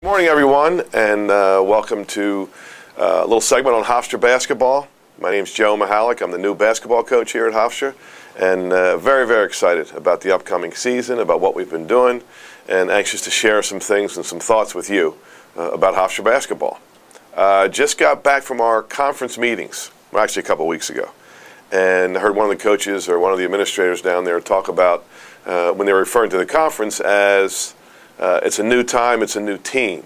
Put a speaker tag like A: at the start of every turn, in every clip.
A: Good morning, everyone, and welcome to a little segment on Hofstra basketball. My name is Joe Mihalich. I'm the new basketball coach here at Hofstra, and very, very excited about the upcoming season, about what we've been doing, and anxious to share some things and some thoughts with you about Hofstra basketball. Just got back from our conference meetings, well, actually a couple weeks ago, and I heard one of the coaches or one of the administrators down there talk about when they were referring to the conference as it's a new time, it's a new team.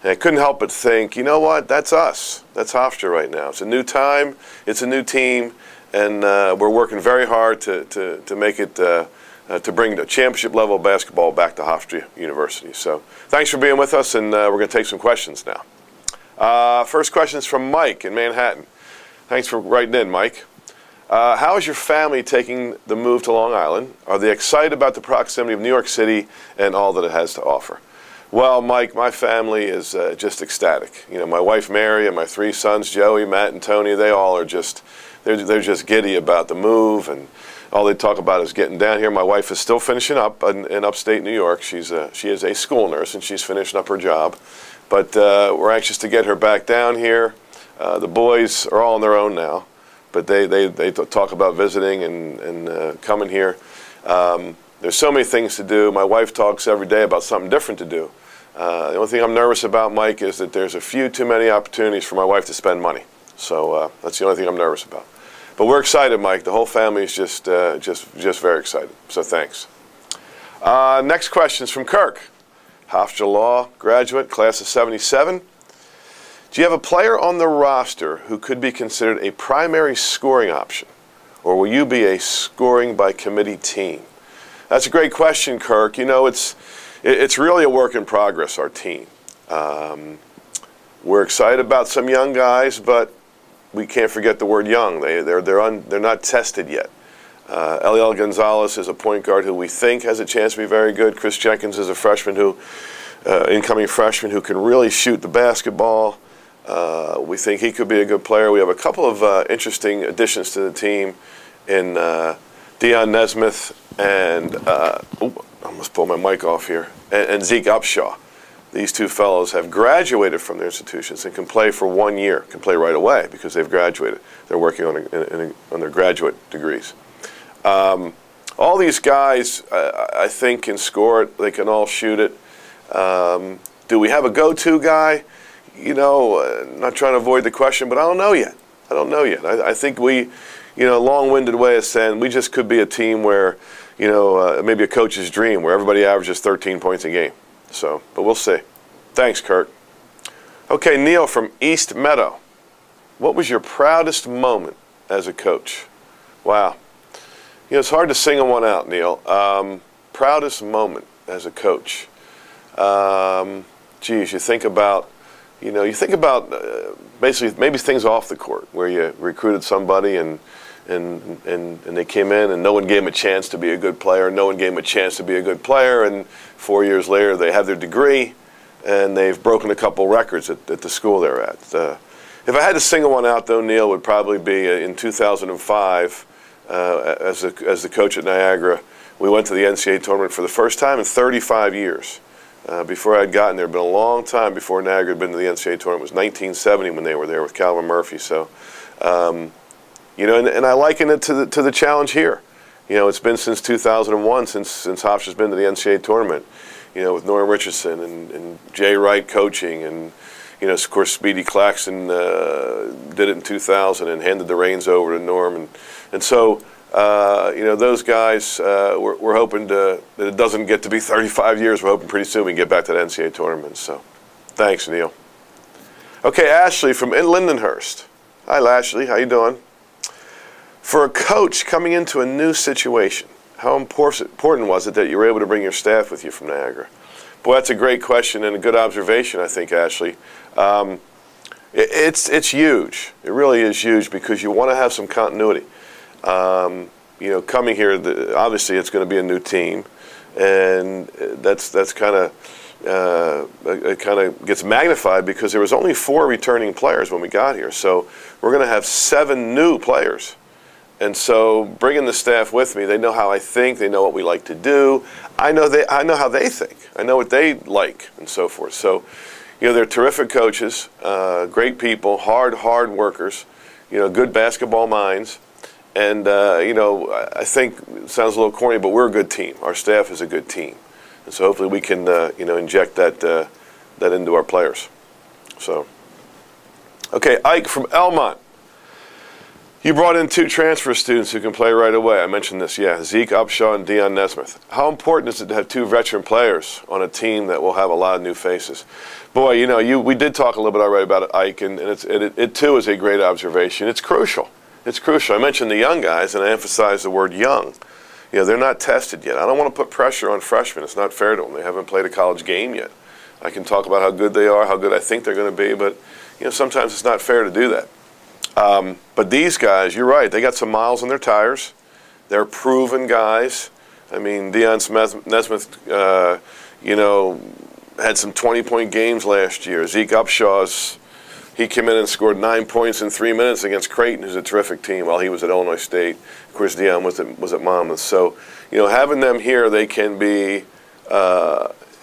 A: And I couldn't help but think, you know what, that's us. That's Hofstra right now. It's a new time, it's a new team, and we're working very hard to make it, to bring the championship level of basketball back to Hofstra University. So thanks for being with us, and we're going to take some questions now. First question is from Mike in Manhattan. Thanks for writing in, Mike. How is your family taking the move to Long Island? Are they excited about the proximity of New York City and all that it has to offer? Well, Mike, my family is just ecstatic. You know, my wife Mary and my three sons, Joey, Matt, and Tony, they all are just, they're just giddy about the move, and all they talk about is getting down here. My wife is still finishing up in upstate New York. She is a school nurse, and she's finishing up her job. But we're anxious to get her back down here. The boys are all on their own now, but they talk about visiting and coming here. There's so many things to do. My wife talks every day about something different to do. The only thing I'm nervous about, Mike, is that there's a few too many opportunities for my wife to spend money. So that's the only thing I'm nervous about. But we're excited, Mike. The whole family is just very excited. So thanks. Next question is from Kirk. Hofstra Law graduate, class of '77. Do you have a player on the roster who could be considered a primary scoring option, or will you be a scoring by committee team? That's a great question, Kirk. You know, it's really a work in progress, our team. We're excited about some young guys, but we can't forget the word young. They're not tested yet. Eliel Gonzalez is a point guard who we think has a chance to be very good. Chris Jenkins is a freshman incoming freshman who can really shoot the basketball. We think he could be a good player. We have a couple of interesting additions to the team in Dion Nesmith and, I almost pulled my mic off here, and Zeke Upshaw. These two fellows have graduated from their institutions and can play for 1 year, can play right away because they've graduated. They're working on their graduate degrees. All these guys, I think, can score it. They can all shoot it. Do we have a go-to guy? You know, not trying to avoid the question, but I don't know yet. I don't know yet. I think we, you know, long-winded way of saying we just could be a team where, you know, maybe a coach's dream where everybody averages 13 points a game. So, but we'll see. Thanks, Kurt. Okay, Neil from East Meadow. What was your proudest moment as a coach? Wow. You know, it's hard to single one out, Neil. Proudest moment as a coach. Geez, you think about, basically maybe things off the court where you recruited somebody and they came in and no one gave them a chance to be a good player. No one gave them a chance to be a good player, and 4 years later they have their degree and they've broken a couple records at the school they're at. If I had to single one out, though, Neil, would probably be in 2005 as the coach at Niagara. We went to the NCAA tournament for the first time in 35 years. Before I had gotten there, it had been a long time before Niagara had been to the NCAA tournament. It was 1970 when they were there with Calvin Murphy. So, you know, and I liken it to the challenge here. You know, it's been since 2001 since Hofstra's been to the NCAA tournament. You know, with Norm Richardson and Jay Wright coaching, and you know, of course, Speedy Claxton did it in 2000 and handed the reins over to Norm, and so. You know, those guys, we're hoping that it doesn't get to be 35 years. We're hoping pretty soon we can get back to the NCAA tournament. So, thanks, Neil. Okay, Ashley from Lindenhurst. Hi, Ashley. How you doing? For a coach coming into a new situation, how important was it that you were able to bring your staff with you from Niagara? Boy, that's a great question and a good observation, I think, Ashley. It's huge. It really is huge because you want to have some continuity. You know, coming here, obviously it's going to be a new team, and that's kind of it kind of gets magnified because there was only 4 returning players when we got here. So we're going to have 7 new players, and so bringing the staff with me, they know how I think, they know what we like to do. I know how they think. I know what they like, and so forth. So, they're terrific coaches, great people, hard workers, good basketball minds. And, I think it sounds a little corny, but we're a good team. Our staff is a good team. And so hopefully we can, inject that into our players. So, okay, Ike from Elmont. You brought in 2 transfer students who can play right away. I mentioned this, yeah, Zeke Upshaw and Dion Nesmith. How important is it to have 2 veteran players on a team that will have a lot of new faces? Boy, we did talk a little bit already about it, Ike, and it too is a great observation. It's crucial. It's crucial. I mentioned the young guys, and I emphasize the word young. They're not tested yet. I don't want to put pressure on freshmen. It's not fair to them. They haven't played a college game yet. I can talk about how good they are, how good I think they're going to be, but sometimes it's not fair to do that. But these guys, you're right, they got some miles on their tires. They're proven guys. I mean, Dion Nesmith, had some 20-point games last year. Zeke Upshaw's, he came in and scored 9 points in 3 minutes against Creighton, who's a terrific team, while he was at Illinois State. Of course, Dion was at Monmouth. So, having them here, they can be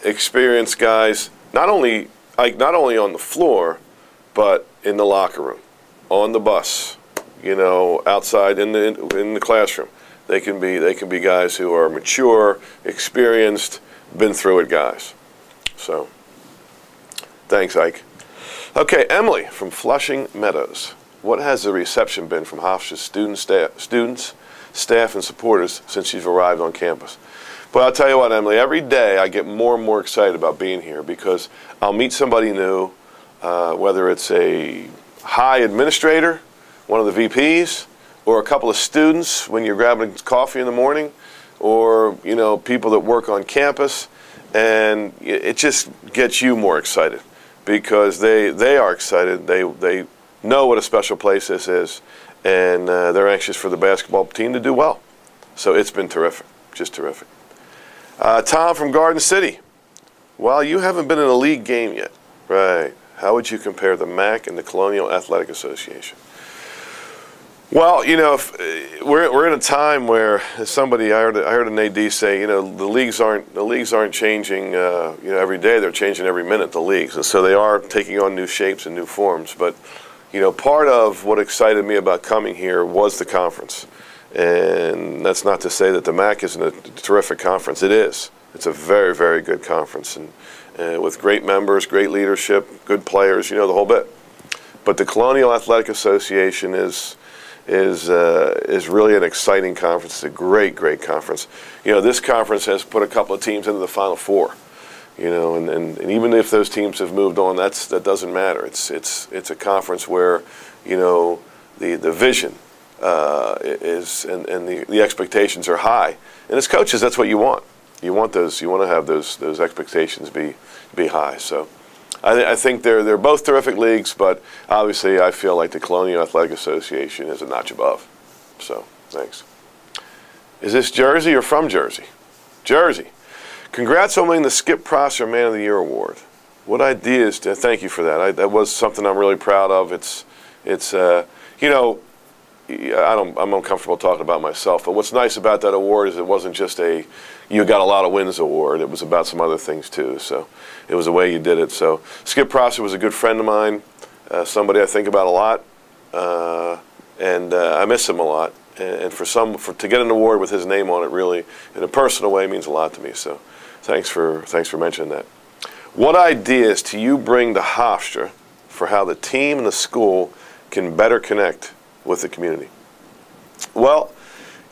A: experienced guys, not only on the floor, but in the locker room, on the bus, outside in the classroom. They can be guys who are mature, experienced, been through it guys. So, thanks, Ike. Okay, Emily from Flushing Meadows. What has the reception been from Hofstra's students, staff, and supporters since you've arrived on campus? But I'll tell you what, Emily, every day I get more and more excited about being here because I'll meet somebody new, whether it's a high administrator, one of the VPs, or a couple of students when you're grabbing coffee in the morning, or people that work on campus, and it just gets you more excited because they are excited. They know what a special place this is, and they're anxious for the basketball team to do well. So it's been terrific, just terrific. Tom from Garden City. Well, you haven't been in a league game yet, right? How would you compare the MAC and the Colonial Athletic Association? Well, we're in a time where I heard an AD say, the leagues aren't changing, every day. They're changing every minute, the leagues, and so they are taking on new shapes and new forms. But, part of what excited me about coming here was the conference, and that's not to say that the MAC isn't a terrific conference. It is. It's a very, very good conference, and with great members, great leadership, good players, the whole bit. But the Colonial Athletic Association is really an exciting conference. It's a great conference. This conference has put a couple of teams into the Final Four. And even if those teams have moved on, that doesn't matter. It's a conference where, the vision is and the expectations are high. And as coaches, that's what you want. You want to have those expectations be high. So I think they're both terrific leagues, but obviously I feel like the Colonial Athletic Association is a notch above. So, thanks. Is this Jersey or from Jersey? Jersey. Congrats on winning the Skip Prosser Man of the Year Award. What ideas? Thank you for that. That was something I'm really proud of. I'm uncomfortable talking about myself, but what's nice about that award is it wasn't just you got a lot of wins award. It was about some other things too. So it was the way you did it. So Skip Prosser was a good friend of mine, somebody I think about a lot, and I miss him a lot. And to get an award with his name on it, really, in a personal way, means a lot to me. So thanks for mentioning that. What ideas do you bring to Hofstra for how the team and the school can better connect with the community? Well,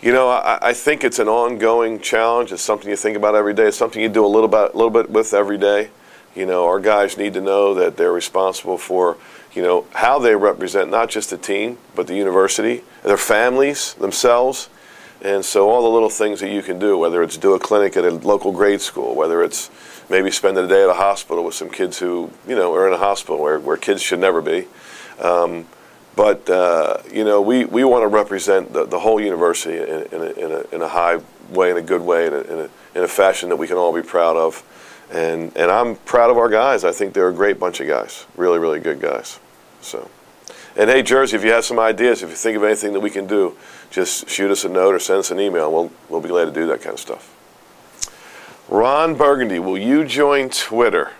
A: I think it's an ongoing challenge. It's something you think about every day. It's something you do a little bit with every day. Our guys need to know that they're responsible for, how they represent not just the team, but the university, their families, themselves. And so all the little things that you can do, whether it's do a clinic at a local grade school, whether it's maybe spend a day at a hospital with some kids who, are in a hospital where kids should never be. But we want to represent the whole university in a high way, in a good way, in a fashion that we can all be proud of. And I'm proud of our guys. I think they're a great bunch of guys, really, really good guys. So, and hey, Jersey, if you have some ideas, if you think of anything that we can do, just shoot us a note or send us an email. We'll be glad to do that kind of stuff. Ron Burgundy, will you join Twitter?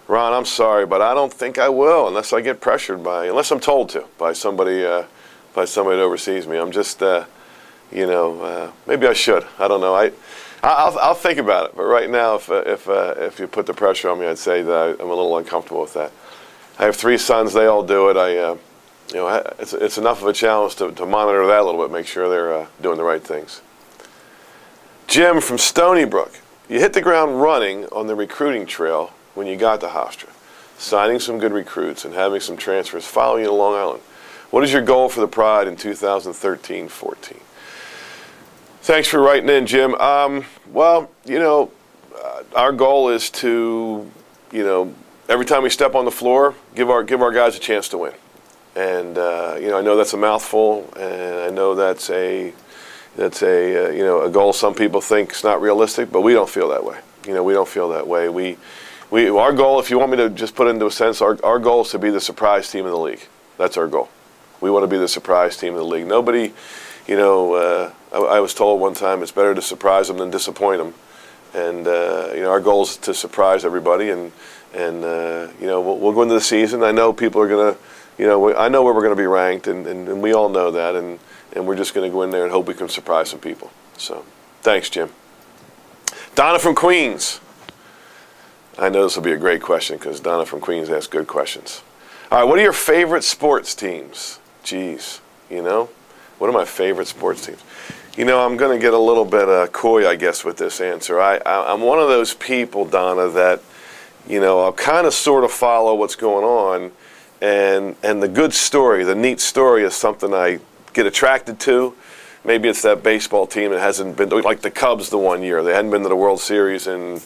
A: Ron, I'm sorry, but I don't think I will unless I get pressured unless I'm told to by somebody that oversees me. I'm just, maybe I should. I don't know. I'll think about it. But right now, if you put the pressure on me, I'd say that I'm a little uncomfortable with that. I have 3 sons. They all do it. It's enough of a challenge to monitor that a little bit, make sure they're doing the right things. Jim from Stony Brook, you hit the ground running on the recruiting trail when you got to Hofstra, signing some good recruits and having some transfers following you to Long Island. What is your goal for the Pride in 2013-14? Thanks for writing in, Jim. Our goal is to, every time we step on the floor, give our guys a chance to win. And I know that's a mouthful, and I know that's a goal some people think is not realistic, but we don't feel that way. We don't feel that way. Our goal, if you want me to just put it into a sense, our goal is to be the surprise team in the league. That's our goal. We want to be the surprise team in the league. Nobody, I was told one time it's better to surprise them than disappoint them. And, our goal is to surprise everybody. And we'll go into the season. I know people are going to, I know where we're going to be ranked, and we all know that. And we're just going to go in there and hope we can surprise some people. So, thanks, Jim. Donna from Queens. I know this will be a great question because Donna from Queens asks good questions. All right, what are your favorite sports teams? Geez, what are my favorite sports teams? I'm going to get a little bit coy, I guess, with this answer. I'm one of those people, Donna, that, I'll kind of sort of follow what's going on, and the good story, the neat story is something I get attracted to. Maybe it's that baseball team that hasn't been, like the Cubs the one year. They hadn't been to the World Series in,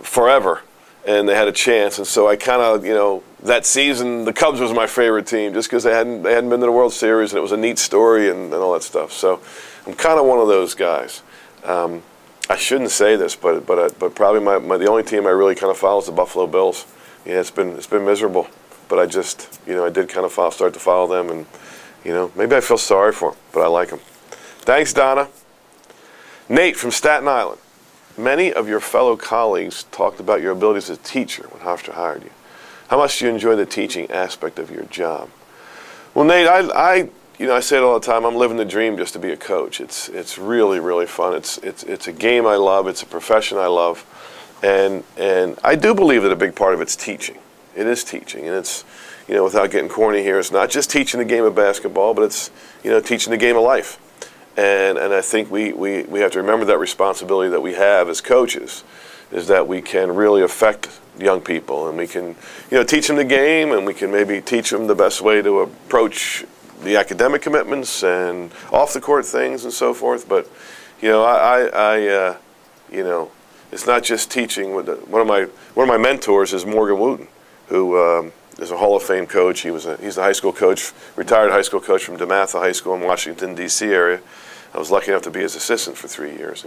A: forever, and they had a chance. And so I kind of, that season, the Cubs was my favorite team just because they hadn't been to the World Series, and it was a neat story and all that stuff. So I'm kind of one of those guys. I shouldn't say this, but probably the only team I really kind of follow is the Buffalo Bills. Yeah, it's been miserable, but I just, I did kind of start to follow them, and maybe I feel sorry for them, but I like them. Thanks, Donna. Nate from Staten Island. Many of your fellow colleagues talked about your abilities as a teacher when Hofstra hired you. How much do you enjoy the teaching aspect of your job? Well, Nate, I say it all the time. I'm living the dream just to be a coach. It's really, really fun. It's a game I love. It's a profession I love, and I do believe that a big part of it's teaching. It is teaching, and it's, without getting corny here, it's not just teaching the game of basketball, but it's, teaching the game of life. And I think we have to remember that responsibility that we have as coaches, is that we can really affect young people, and we can, teach them the game, and we can maybe teach them the best way to approach the academic commitments and off the court things and so forth. But, it's not just teaching. One of my mentors is Morgan Wooten, who is a Hall of Fame coach. He's a high school coach, retired high school coach from DeMatha High School in Washington, D.C. area. I was lucky enough to be his assistant for 3 years.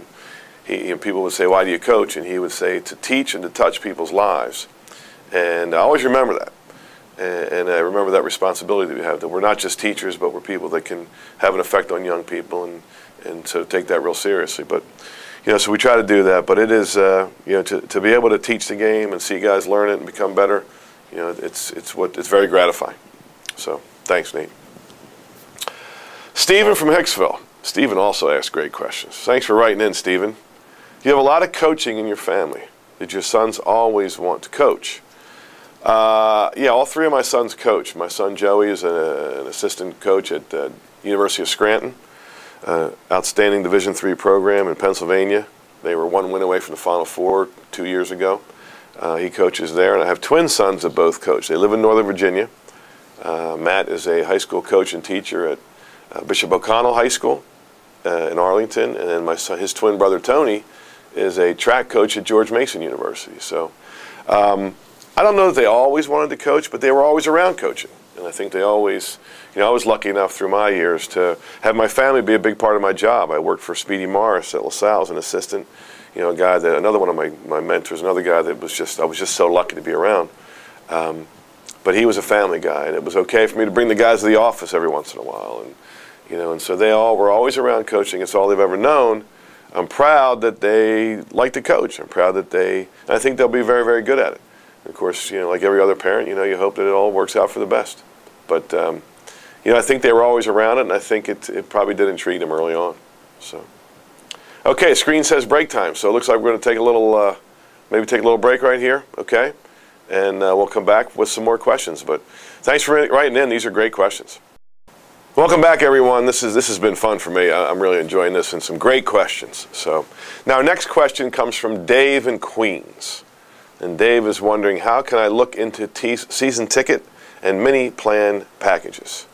A: And people would say, why do you coach? And he would say, to teach and to touch people's lives. And I always remember that. And I remember that responsibility that we have, that we're not just teachers, but we're people that can have an effect on young people, and so take that real seriously. But, so we try to do that. But it is, to be able to teach the game and see guys learn it and become better, it's very gratifying. So thanks, Nate. Stephen from Hicksville. Stephen also asked great questions. Thanks for writing in, Stephen. You have a lot of coaching in your family. Did your sons always want to coach? Yeah, all 3 of my sons coach. My son Joey is an assistant coach at University of Scranton, outstanding Division III program in Pennsylvania. They were 1 win away from the Final Four 2 years ago. He coaches there, and I have twin sons that both coach. They live in Northern Virginia. Matt is a high school coach and teacher at Bishop O'Connell High School in Arlington, and then his twin brother Tony is a track coach at George Mason University. So I don't know that they always wanted to coach, but they were always around coaching. And I think they always, I was lucky enough through my years to have my family be a big part of my job. I worked for Speedy Morris at LaSalle as an assistant. A guy another one of my mentors, another guy that I was just so lucky to be around. But he was a family guy, and it was okay for me to bring the guys to the office every once in a while. And so they all were always around coaching. It's all they've ever known. I'm proud that they like to coach. I'm proud that I think they'll be very, very good at it. Of course, like every other parent, you hope that it all works out for the best. But, I think they were always around it, and I think it probably did intrigue them early on. So, okay, screen says break time. So it looks like we're going to take a little, maybe take a little break right here, okay? And we'll come back with some more questions. But thanks for writing in. These are great questions. Welcome back, everyone. This has been fun for me. I'm really enjoying this, and some great questions. So now our next question comes from Dave in Queens. And Dave is wondering, how can I look into season ticket and mini plan packages?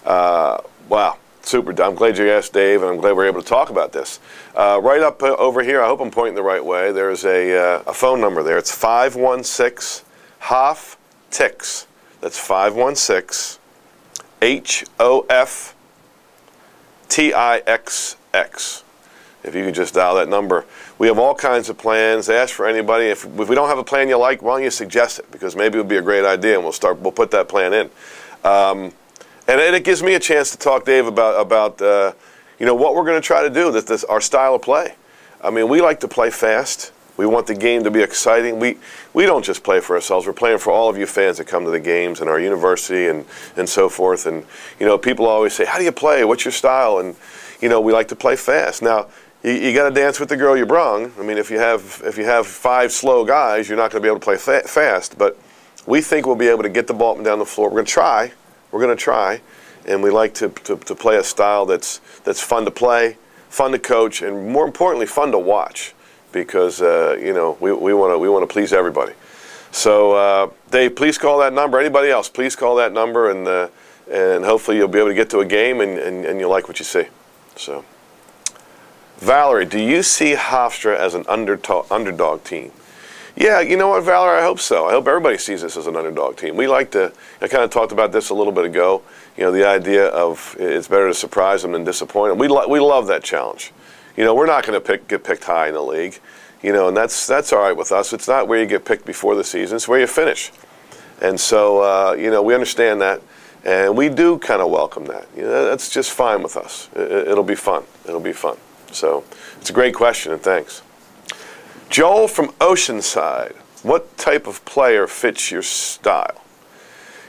A: Wow, super. I'm glad you asked, Dave, and I'm glad we're able to talk about this. Right up over here, I hope I'm pointing the right way, there's a phone number there. It's 516-HOF-TIX. That's 516-HOF-TIXX. If you could just dial that number. We have all kinds of plans. Ask for anybody. If we don't have a plan you like, why don't you suggest it? Because maybe it would be a great idea, and we'll put that plan in. And it gives me a chance to talk, Dave, about what we're going to try to do, our style of play. I mean, we like to play fast. We want the game to be exciting. We don't just play for ourselves. We're playing for all of you fans that come to the games and our university and so forth. And, people always say, how do you play? What's your style? And, we like to play fast. Now, you got to dance with the girl you brung. I mean, if you have 5 slow guys, you're not going to be able to play fast. But we think we'll be able to get the ball up and down the floor. We're going to try. We're going to try, and we like to play a style that's fun to play, fun to coach, and more importantly, fun to watch. Because we want to please everybody. So Dave, please call that number. Anybody else, please call that number, and hopefully you'll be able to get to a game and you'll like what you see. So. Valerie, do you see Hofstra as an underdog team? Yeah, you know what, Valerie, I hope so. I hope everybody sees this as an underdog team. We like to, I kind of talked about this a little bit ago, the idea of it's better to surprise them than disappoint them. We love that challenge. We're not going to get picked high in the league, and that's all right with us. It's not where you get picked before the season, it's where you finish. And so, we understand that, and we do kind of welcome that. That's just fine with us. It'll be fun. It'll be fun. So it's a great question, and thanks. Joel from Oceanside, what type of player fits your style?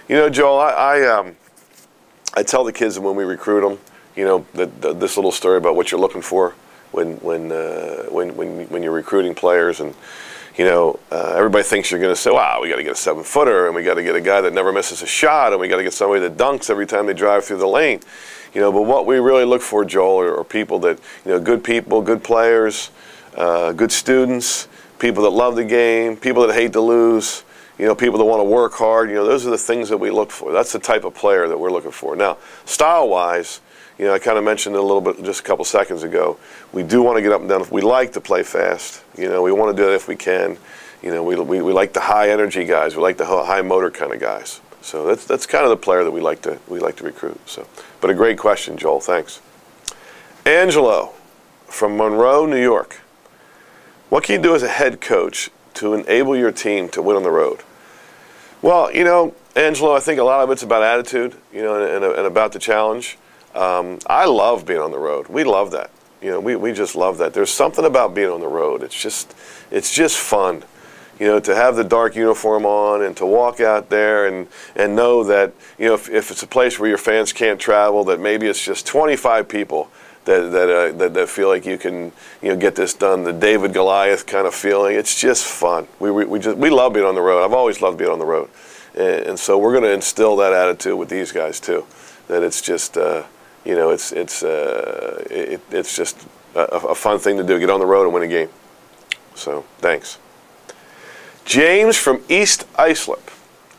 A: Joel, I tell the kids when we recruit them, this little story about what you're looking for when you're recruiting players, and everybody thinks you're going to say, wow, we got to get a 7-footer, and we got to get a guy that never misses a shot, and we got to get somebody that dunks every time they drive through the lane. But what we really look for, Joel, are people that, good people, good players, good students, people that love the game, people that hate to lose, people that want to work hard. Those are the things that we look for. That's the type of player that we're looking for. Now, style-wise, I kind of mentioned it a little bit just a couple seconds ago. We do want to get up and down. We like to play fast. We want to do it if we can. We like the high-energy guys. We like the high-motor kind of guys. So that's kind of the player that we like to recruit. So, but a great question, Joel. Thanks. Angelo from Monroe, New York. What can you do as a head coach to enable your team to win on the road? Well, Angelo, I think a lot of it's about attitude, and about the challenge. I love being on the road. We love that. We just love that. There's something about being on the road. It's just fun. To have the dark uniform on and to walk out there and know that, if it's a place where your fans can't travel, that maybe it's just 25 people that feel like you can, get this done. The David Goliath kind of feeling. It's just fun. We love being on the road. I've always loved being on the road, and so we're going to instill that attitude with these guys too. That it's just, it's just a fun thing to do. Get on the road and win a game. So thanks. James from East Islip.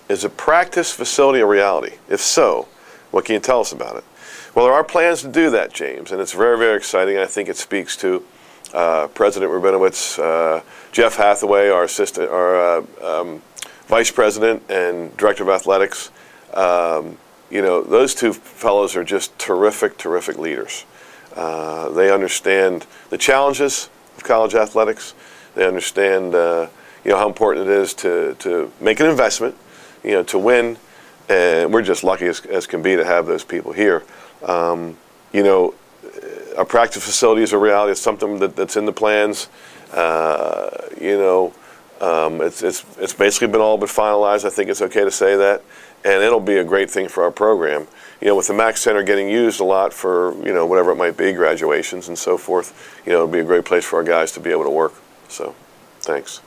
A: Is a practice facility a reality? If so, what can you tell us about it? Well, there are plans to do that, James, and it's very, very exciting. I think it speaks to President Rabinowitz, Jeff Hathaway, our Vice President and Director of Athletics. Those two fellows are just terrific, terrific leaders. They understand the challenges of college athletics. They understand how important it is to make an investment, to win, and we're just lucky as can be to have those people here. our practice facility is a reality. It's something that's in the plans. It's basically been all but finalized. I think it's okay to say that, and it'll be a great thing for our program. With the Mac Center getting used a lot for whatever it might be, graduations and so forth. It'll be a great place for our guys to be able to work. So, thanks.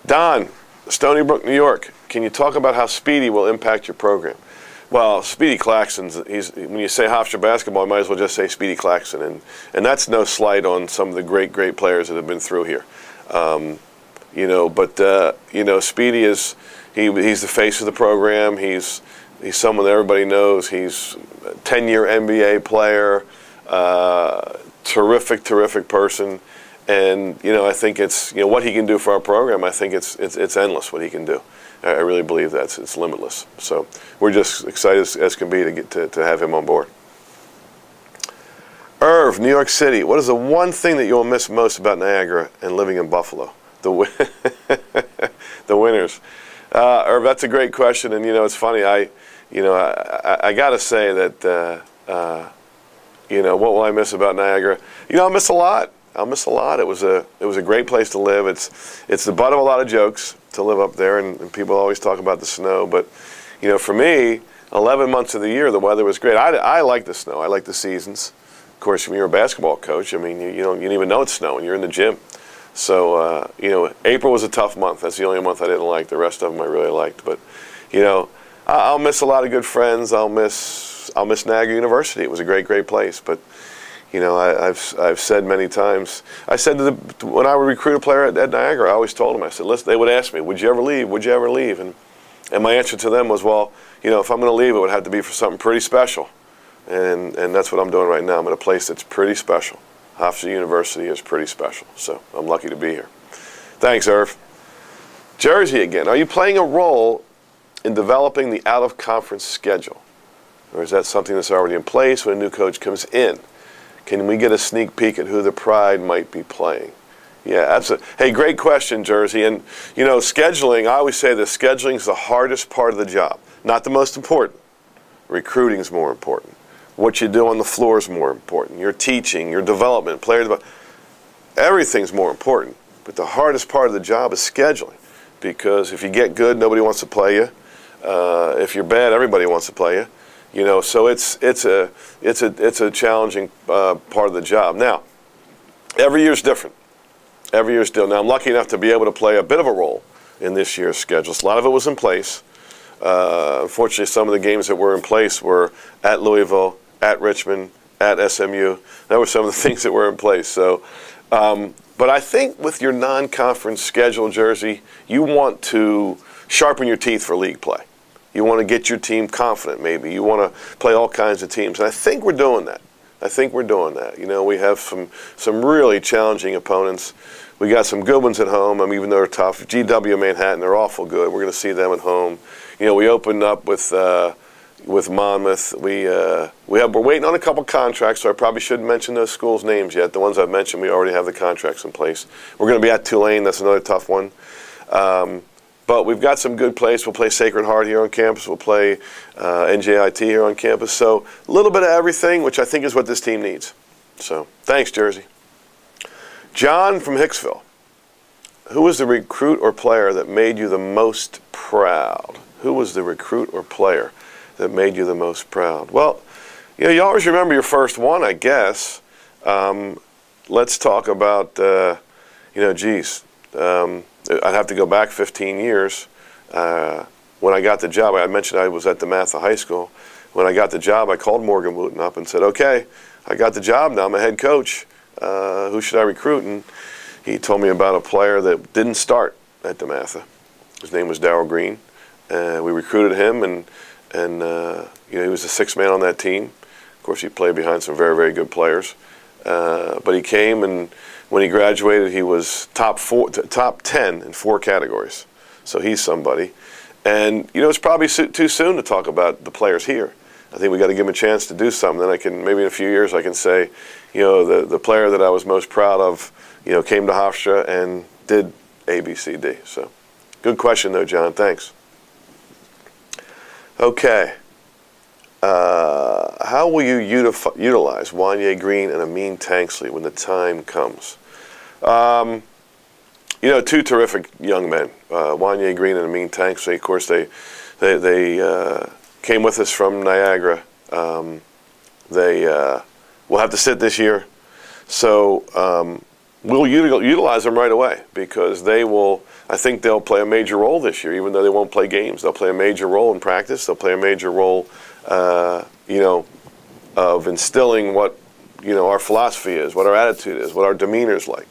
A: Don, Stony Brook, New York. Can you talk about how Speedy will impact your program? Well, Speedy Claxton's, when you say Hofstra basketball, I might as well just say Speedy Claxton. And that's no slight on some of the great players that have been through here. Speedy is, he's the face of the program. He's someone that everybody knows. He's a 10-year NBA player, terrific person. And, I think it's, what he can do for our program, I think it's endless what he can do. I really believe that it's limitless. So we're just excited as can be to get to have him on board. Irv, New York City. What is the one thing that you'll miss most about Niagara and living in Buffalo? The winters. Irv, that's a great question. And it's funny. I got to say that what will I miss about Niagara? I miss a lot. I'll miss a lot. It was a great place to live. It's the butt of a lot of jokes to live up there, and people always talk about the snow. But for me, 11 months of the year, the weather was great. I like the snow. I like the seasons. Of course, when you're a basketball coach, I mean, you don't even know it's snowing. You're in the gym. So April was a tough month. That's the only month I didn't like. The rest of them I really liked. But I'll miss a lot of good friends. I'll miss Niagara University. It was a great place. But I've said many times. I said when I would recruit a player at Niagara, I always told them. I said, listen, they would ask me, would you ever leave? Would you ever leave? And my answer to them was, well, if I'm going to leave, it would have to be for something pretty special. And that's what I'm doing right now. I'm at a place that's pretty special. Hofstra University is pretty special. So I'm lucky to be here. Thanks, Irv. Jersey again. Are you playing a role in developing the out-of-conference schedule? Or is that something that's already in place when a new coach comes in? Can we get a sneak peek at who the Pride might be playing? Yeah, absolutely. Hey, great question, Jersey. And, scheduling, I always say this, scheduling is the hardest part of the job. Not the most important. Recruiting is more important. What you do on the floor is more important. Your teaching, your development, player development, everything's more important. But the hardest part of the job is scheduling. Because if you get good, nobody wants to play you. If you're bad, everybody wants to play you. So it's a challenging part of the job. Now, every year's different. Every year's different. Now, I'm lucky enough to be able to play a bit of a role in this year's schedule. A lot of it was in place. Unfortunately, some of the games that were in place were at Louisville, at Richmond, at SMU. That were some of the things that were in place. So, but I think with your non-conference schedule, Jersey, you want to sharpen your teeth for league play. You want to get your team confident, maybe. You want to play all kinds of teams. And I think we're doing that. We have some really challenging opponents. We got some good ones at home. I mean, even though they're tough. GW Manhattan, they're awful good. We're going to see them at home. We opened up with Monmouth. We're waiting on a couple contracts, so I probably shouldn't mention those schools' names yet. The ones I've mentioned, we already have the contracts in place. We're going to be at Tulane. That's another tough one. But we've got some good plays. We'll play Sacred Heart here on campus. We'll play NJIT here on campus. So a little bit of everything, which I think is what this team needs. So thanks, Jersey. John from Hicksville. Who was the recruit or player that made you the most proud? Who was the recruit or player that made you the most proud? Well, you always remember your first one, I guess. Let's talk about, I'd have to go back 15 years. When I got the job, I mentioned I was at DeMatha High School. When I got the job, I called Morgan Wooten up and said, okay, I got the job now. I'm a head coach. Who should I recruit? And he told me about a player that didn't start at DeMatha. His name was Darryl Green. We recruited him, and he was the sixth man on that team. Of course, he played behind some very, very good players. But he came, and when he graduated, he was top 10 in 4 categories. So he's somebody. And, it's probably too soon to talk about the players here. I think we got to give him a chance to do something. Then maybe in a few years, I can say, the player that I was most proud of, came to Hofstra and did A, B, C, D. So good question, though, John. Thanks. Okay. how will you utilize Wanye Green and Amin Tanksley when the time comes? You know, two terrific young men, Wanye Green and Amin Tanksley. Of course, they came with us from Niagara. They will have to sit this year, so we'll utilize them right away because they will. I think they'll play a major role this year, even though they won't play games. They'll play a major role in practice. They'll play a major role, you know, of instilling what, you know, our philosophy is, what our attitude is, what our demeanor is like.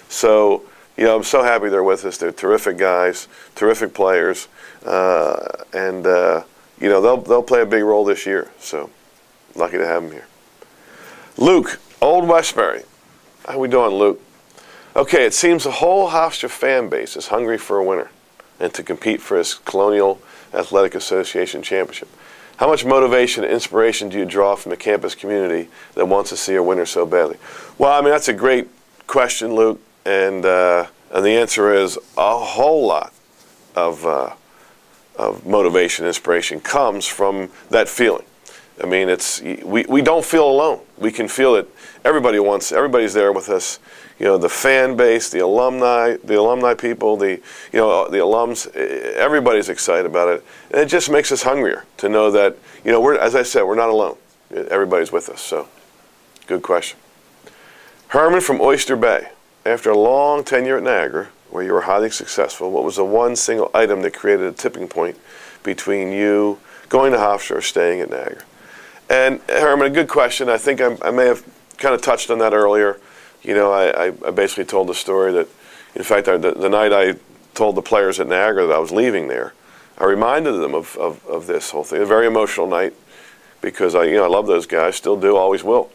A: So, you know, I'm so happy they're with us. They're terrific guys, terrific players, and you know, they'll play a big role this year. So, lucky to have them here. Luke, Old Westbury. How we doing, Luke? Okay, it seems the whole Hofstra fan base is hungry for a winner and to compete for his Colonial Athletic Association championship. How much motivation and inspiration do you draw from the campus community that wants to see a winner so badly? Well, I mean, that's a great question, Luke, and the answer is a whole lot of motivation and inspiration comes from that feeling. I mean, we don't feel alone. We can feel it. Everybody's there with us. You know, the fan base, the alumni people, the alums, everybody's excited about it. And it just makes us hungrier to know that, you know, as I said, we're not alone. Everybody's with us. So, good question. Herman from Oyster Bay. After a long tenure at Niagara, where you were highly successful, what was the one single item that created a tipping point between you going to Hofstra or staying at Niagara? And Herman, a good question. I think I may have kind of touched on that earlier. You know, I basically told the story that, in fact, the night I told the players at Niagara that I was leaving there, I reminded them of this whole thing. A very emotional night because I love those guys, still do, always will.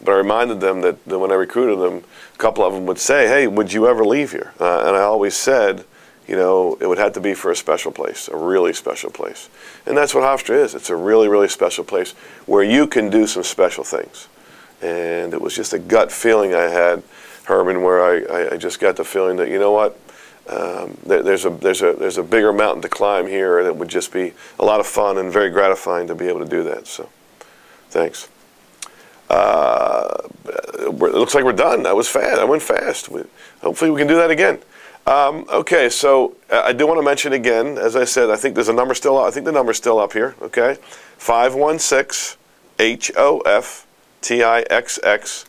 A: But I reminded them that when I recruited them, a couple of them would say, "Hey, would you ever leave here?" And I always said, you know, it would have to be for a special place, a really special place. And that's what Hofstra is. It's a really, really special place where you can do some special things. And it was just a gut feeling I had, Herman, where I just got the feeling that, you know what, there's a bigger mountain to climb here, and it would just be a lot of fun and very gratifying to be able to do that. So, thanks. It looks like we're done. That was fast. I went fast. Hopefully we can do that again. Okay, so I do want to mention again, as I said, I think there's a number still up. I think the number's still up here, okay? 516-HOFTIXX.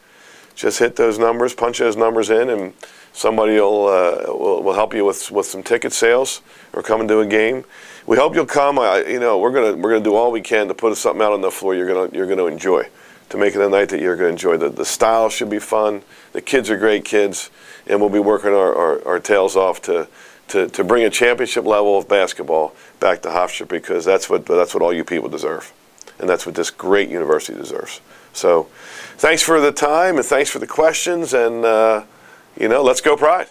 A: Just hit those numbers, punch those numbers in, and somebody will help you with some ticket sales or come and do a game. We hope you'll come. You know, we're gonna do all we can to put something out on the floor you're gonna enjoy, to make it a night that you're gonna enjoy. The style should be fun. The kids are great kids, and we'll be working our tails off to bring a championship level of basketball back to Hofstra, because that's what all you people deserve, and that's what this great university deserves. So, thanks for the time and thanks for the questions, and you know, let's go Pride.